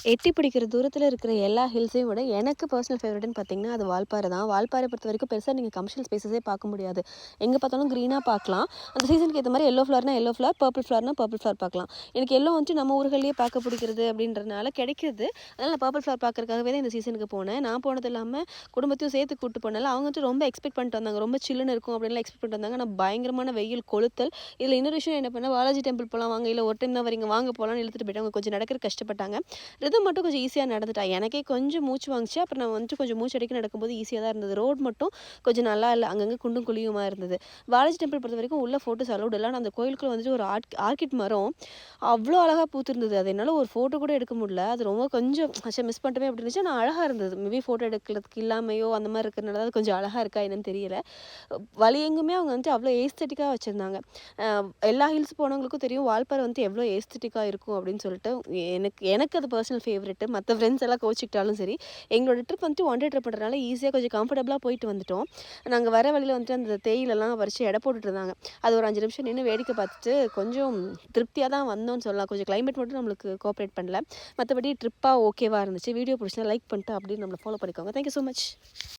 எட்டி பிடிக்கிற தூரத்தில் இருக்கிற எல்லா ஹில்ஸையும் விட எனக்கு பர்சனல் ஃபேவரட்னு பார்த்தீங்கன்னா அது வால்பாறை தான். வால்பாறை பொறுத்த வரைக்கும் பெருசாக நீங்கள் கமர்ஷியல் ஸ்பேஸஸே பார்க்க முடியாது. எங்கே பார்த்தாலும் க்ரீனாக பார்க்கலாம். அந்த சீசனுக்கு ஏற்ற மாதிரி எல்லோ ஃப்ளவர்னா எல்லோ ஃப்ளவர், பர்பிள் ஃப்ளவர்னா பர்பிள் ஃப்ளவர் பார்க்கலாம். எனக்கு எல்லோ வந்துட்டு நம்ம ஊர்கள்லேயே பார்க்க பிடிக்கிறது அப்படின்றனால கிடைக்கிது. அதனால் நான் பர்பிள் ஃப்ளவர் பார்க்கறதுக்காகவே தான் இந்த சீசனுக்கு போனேன். நான் போனது இல்லாமல் குடும்பத்தையும் சேர்த்து கூப்பிட்டு போனால அவங்க வந்துட்டு ரொம்ப எக்ஸ்பெக்ட் பண்ணிட்டு வந்தாங்க. ரொம்ப சில்லுன்னு இருக்கும் அப்படின்லாம் எக்ஸ்பெக்ட் பண்ணிட்டு வந்தாங்க. ஆனால் பயங்கரமான வெயில் கொளுத்தல். இதில் இன்னொரு விஷயம் என்ன பண்ணேன், பாலாஜி டெம்பிள் போகலாம் வாங்க, இல்லை ஒரு டைம் தான் வரீங்க வாங்க போகலான்னு இழுத்துட்டு போயிட்டு அவங்க கொஞ்சம் நடக்கிற கஷ்டப்பட்டாங்க. ரிதம் மட்டும் கொஞ்சம் ஈஸியாக நடந்துட்டா. எனக்கே கொஞ்சம் மூச்சு வாங்குச்சு. அப்புறம் நான் வந்துட்டு கொஞ்சம் மூச்சு அடைக்க நடக்கும்போது ஈஸியாக தான் இருந்தது. ரோட் மட்டும் கொஞ்சம் நல்லா இல்ல. அங்கங்கே குண்டும் குழியுமா இருந்தது. பாலாஜி டெம்பிள் பொறுத்தவரைக்கும் உள்ள ஃபோட்டோஸ் அலவுட் இல்ல. ஆனா அந்த கோயிலுக்குள்ள வந்துட்டு ஒரு ஆர்க்கிட் மரம் அவ்ளோ அழகா பூத்திருந்தது. அது என்னால ஒரு ஃபோட்டோ கூட எடுக்க முடியல. அது ரொம்ப கொஞ்சம் மிஸ் பண்ணிட்டோமே அப்படி இருந்துச்சு. ஆனா அழகா இருந்தது. மேபி ஃபோட்டோ எடுக்கிறதுக்கு இல்லாமையோ அந்த மாரி இருக்கிறனால தான் அது கொஞ்சம் அழகா இருக்கா என்னன்னு தெரியல. வழி எங்குமே அவங்க வந்துட்டு அவ்வளோ ஏஸ்தெட்டிக்கா வச்சிருந்தாங்க. அ எல்லா ஹில்ஸ் போனவங்களுக்கும் தெரியும் வால்பாறை வந்துட்டு எவ்வளோ ஏஸ்தெட்டிக்கா இருக்கும் அப்படின்னு சொல்லிட்டு. எனக்கு எனக்கு அது பர்சனல் ஃபேவரெட்டு. மத்த ஃப்ரெண்ட்ஸ் எல்லாம் கோவிச்சுக்கிட்டாலும் சரி, எங்களோட ட்ரிப் வந்துட்டு ஒன் டே ட்ரிப்ன்றனால ஈஸியா கொஞ்சம் கம்ஃபர்டபுளா போயிட்டு வந்துட்டோம். நாங்க வர வழியில வந்துட்டு அந்த தேயிலலாம் பறிச்சு எடை போட்டுட்டு இருந்தாங்க. அது ஒரு 5 நிமிஷம் நின்னு வேடிக்கை பார்த்துட்டு கொஞ்சம் திருப்தியா தான் வந்தோம்னு சொல்லலாம். கொஞ்சம் கிளைமேட் மட்டும் நம்மளுக்கு கோஆப்பரேட் பண்ணல. மத்தபடி ட்ரிப்பா ஓகேவா இருந்துச்சு. வீடியோ பிடிச்சிருந்தா லைக் பண்ணிட்டு அப்படியே நம்மள ஃபாலோ பண்ணிக்கோங்க. Thank you so much.